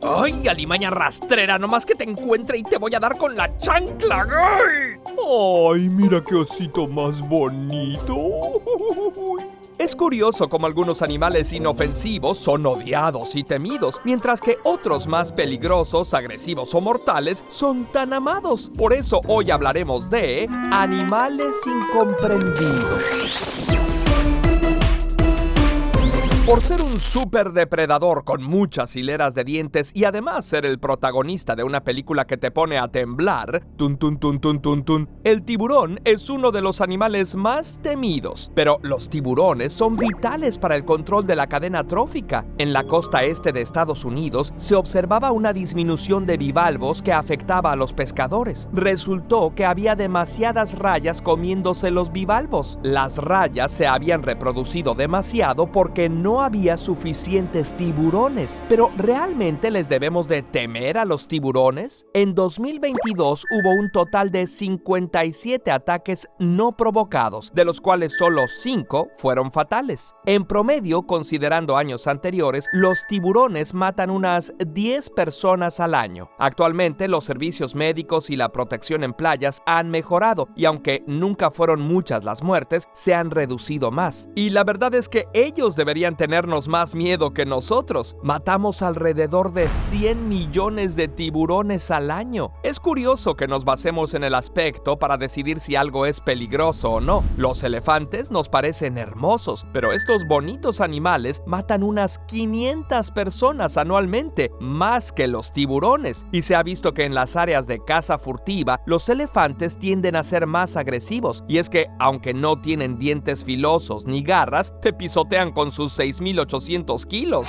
¡Ay, alimaña rastrera! Nomás que te encuentre y te voy a dar con la chancla. ¡Ay! ¡Ay, mira qué osito más bonito! Es curioso cómo algunos animales inofensivos son odiados y temidos, mientras que otros más peligrosos, agresivos o mortales son tan amados. Por eso hoy hablaremos de animales incomprendidos. Por ser un superdepredador con muchas hileras de dientes y además ser el protagonista de una película que te pone a temblar, tun tun tun tun tun tun, el tiburón es uno de los animales más temidos. Pero los tiburones son vitales para el control de la cadena trófica. En la costa este de Estados Unidos se observaba una disminución de bivalvos que afectaba a los pescadores. Resultó que había demasiadas rayas comiéndose los bivalvos. Las rayas se habían reproducido demasiado porque no había suficientes tiburones. Pero ¿realmente les debemos de temer a los tiburones? En 2022 hubo un total de 57 ataques no provocados, de los cuales solo 5 fueron fatales. En promedio, considerando años anteriores, los tiburones matan unas 10 personas al año. Actualmente, los servicios médicos y la protección en playas han mejorado, y aunque nunca fueron muchas las muertes, se han reducido más. Y la verdad es que ellos deberían tenernos más miedo que nosotros. Matamos alrededor de 100 millones de tiburones al año. Es curioso que nos basemos en el aspecto para decidir si algo es peligroso o no. Los elefantes nos parecen hermosos, pero estos bonitos animales matan unas 500 personas anualmente, más que los tiburones. Y se ha visto que en las áreas de caza furtiva, los elefantes tienden a ser más agresivos. Y es que, aunque no tienen dientes filosos ni garras, te pisotean con sus 6,800 kilos.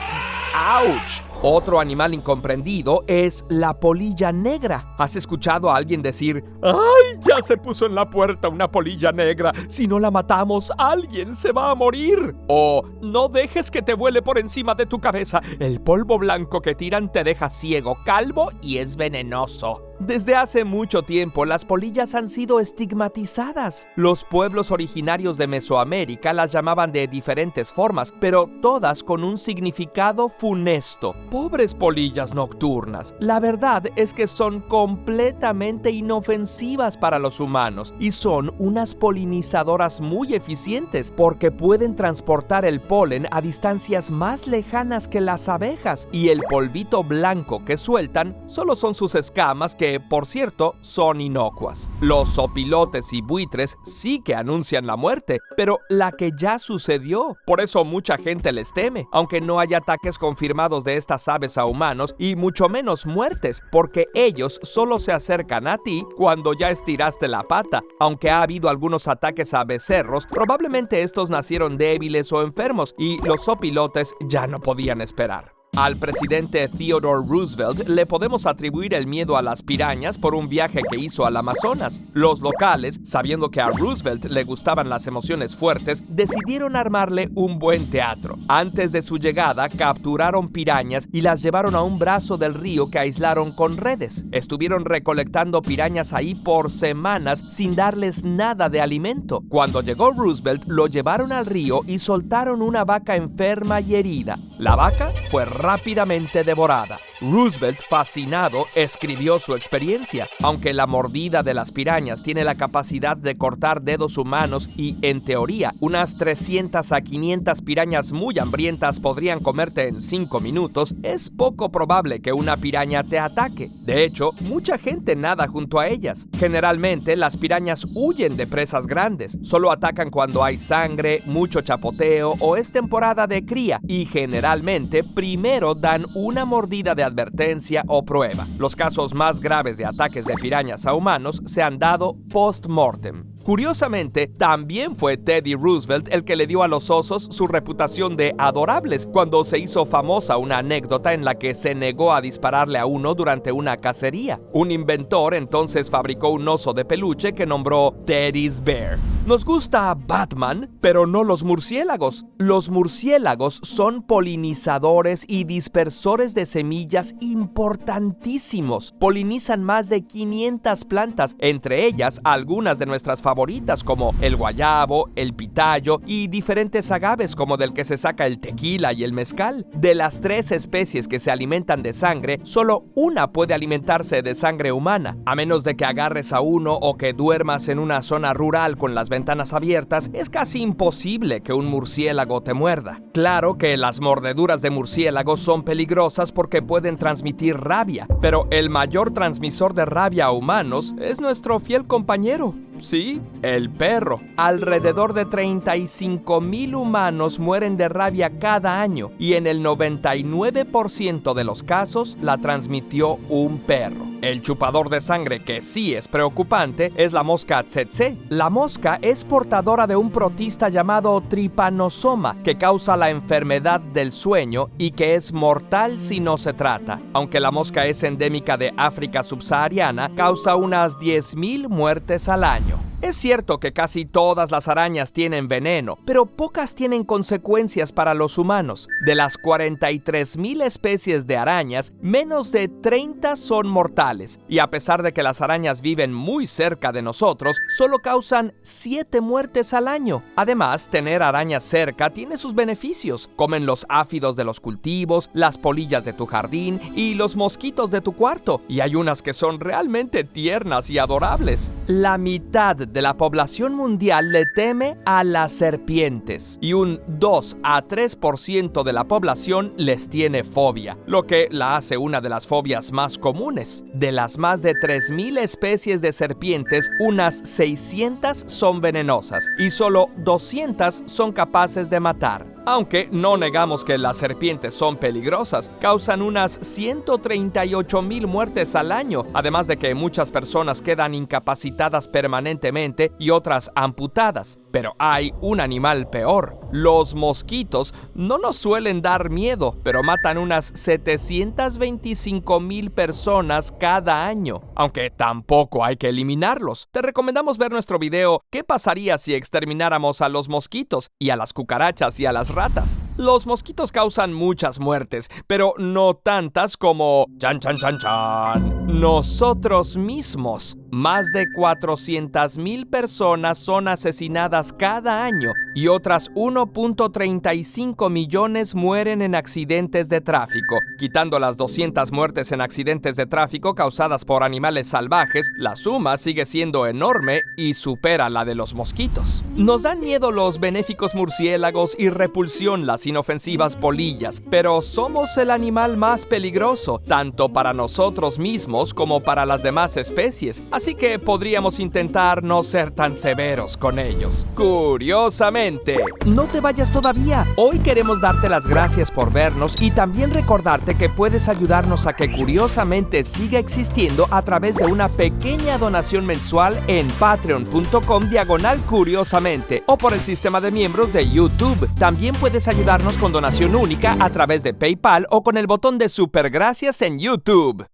¡Auch! Otro animal incomprendido es la polilla negra. ¿Has escuchado a alguien decir: ¡ay, ya se puso en la puerta una polilla negra! Si no la matamos, alguien se va a morir. O no dejes que te vuele por encima de tu cabeza. El polvo blanco que tiran te deja ciego, calvo y es venenoso. Desde hace mucho tiempo, las polillas han sido estigmatizadas. Los pueblos originarios de Mesoamérica las llamaban de diferentes formas, pero todas con un significado funesto. Pobres polillas nocturnas. La verdad es que son completamente inofensivas para los humanos y son unas polinizadoras muy eficientes porque pueden transportar el polen a distancias más lejanas que las abejas, y el polvito blanco que sueltan solo son sus escamas que, por cierto, son inocuas. Los zopilotes y buitres sí que anuncian la muerte, pero la que ya sucedió. Por eso mucha gente les teme, aunque no hay ataques confirmados de estas aves a humanos y mucho menos muertes, porque ellos solo se acercan a ti cuando ya estiraste la pata. Aunque ha habido algunos ataques a becerros, probablemente estos nacieron débiles o enfermos y los zopilotes ya no podían esperar. Al presidente Theodore Roosevelt le podemos atribuir el miedo a las pirañas por un viaje que hizo al Amazonas. Los locales, sabiendo que a Roosevelt le gustaban las emociones fuertes, decidieron armarle un buen teatro. Antes de su llegada, capturaron pirañas y las llevaron a un brazo del río que aislaron con redes. Estuvieron recolectando pirañas ahí por semanas sin darles nada de alimento. Cuando llegó Roosevelt, lo llevaron al río y soltaron una vaca enferma y herida. La vaca fue rápidamente devorada. Roosevelt, fascinado, escribió su experiencia. Aunque la mordida de las pirañas tiene la capacidad de cortar dedos humanos y, en teoría, unas 300 a 500 pirañas muy hambrientas podrían comerte en 5 minutos, es poco probable que una piraña te ataque. De hecho, mucha gente nada junto a ellas. Generalmente, las pirañas huyen de presas grandes. Solo atacan cuando hay sangre, mucho chapoteo o es temporada de cría, y generalmente primero dan una mordida de advertencia o prueba. Los casos más graves de ataques de pirañas a humanos se han dado post-mortem. Curiosamente, también fue Teddy Roosevelt el que le dio a los osos su reputación de adorables cuando se hizo famosa una anécdota en la que se negó a dispararle a uno durante una cacería. Un inventor entonces fabricó un oso de peluche que nombró Teddy's Bear. Nos gusta Batman, pero no los murciélagos. Los murciélagos son polinizadores y dispersores de semillas importantísimos. Polinizan más de 500 plantas, entre ellas algunas de nuestras favoritas como el guayabo, el pitayo y diferentes agaves como del que se saca el tequila y el mezcal. De las 3 especies que se alimentan de sangre, solo una puede alimentarse de sangre humana, a menos de que agarres a uno o que duermas en una zona rural con las ventanas abiertas. Es casi imposible que un murciélago te muerda. Claro que las mordeduras de murciélagos son peligrosas porque pueden transmitir rabia, pero el mayor transmisor de rabia a humanos es nuestro fiel compañero. Sí, el perro. Alrededor de 35,000 humanos mueren de rabia cada año y en el 99% de los casos la transmitió un perro. El chupador de sangre que sí es preocupante es la mosca tsetse. La mosca es portadora de un protista llamado trypanosoma que causa la enfermedad del sueño y que es mortal si no se trata. Aunque la mosca es endémica de África subsahariana, causa unas 10,000 muertes al año. Es cierto que casi todas las arañas tienen veneno, pero pocas tienen consecuencias para los humanos. De las 43,000 especies de arañas, menos de 30 son mortales. Y a pesar de que las arañas viven muy cerca de nosotros, solo causan 7 muertes al año. Además, tener arañas cerca tiene sus beneficios. Comen los áfidos de los cultivos, las polillas de tu jardín y los mosquitos de tu cuarto. Y hay unas que son realmente tiernas y adorables. La mitad de la población mundial le teme a las serpientes y un 2 a 3% de la población les tiene fobia, lo que la hace una de las fobias más comunes. De las más de 3,000 especies de serpientes, unas 600 son venenosas y solo 200 son capaces de matar. Aunque no negamos que las serpientes son peligrosas, causan unas 138,000 muertes al año, además de que muchas personas quedan incapacitadas permanentemente y otras amputadas. Pero hay un animal peor. Los mosquitos no nos suelen dar miedo, pero matan unas 725,000 personas cada año. Aunque tampoco hay que eliminarlos. Te recomendamos ver nuestro video ¿Qué pasaría si extermináramos a los mosquitos y a las cucarachas y a las ratas? Los mosquitos causan muchas muertes, pero no tantas como ¡chan, chan, chan, chan! Nosotros mismos. Más de 400,000 personas son asesinadas cada año y otras 1.35 millones mueren en accidentes de tráfico. Quitando las 200 muertes en accidentes de tráfico causadas por animales salvajes, la suma sigue siendo enorme y supera la de los mosquitos. Nos dan miedo los benéficos murciélagos y repulsión las inofensivas polillas, pero somos el animal más peligroso, tanto para nosotros mismos como para las demás especies. Así que podríamos intentar no ser tan severos con ellos. Curiosamente, no te vayas todavía. Hoy queremos darte las gracias por vernos y también recordarte que puedes ayudarnos a que Curiosamente siga existiendo a través de una pequeña donación mensual en patreon.com/curiosamente o por el sistema de miembros de YouTube. También puedes ayudarnos con donación única a través de PayPal o con el botón de super gracias en YouTube.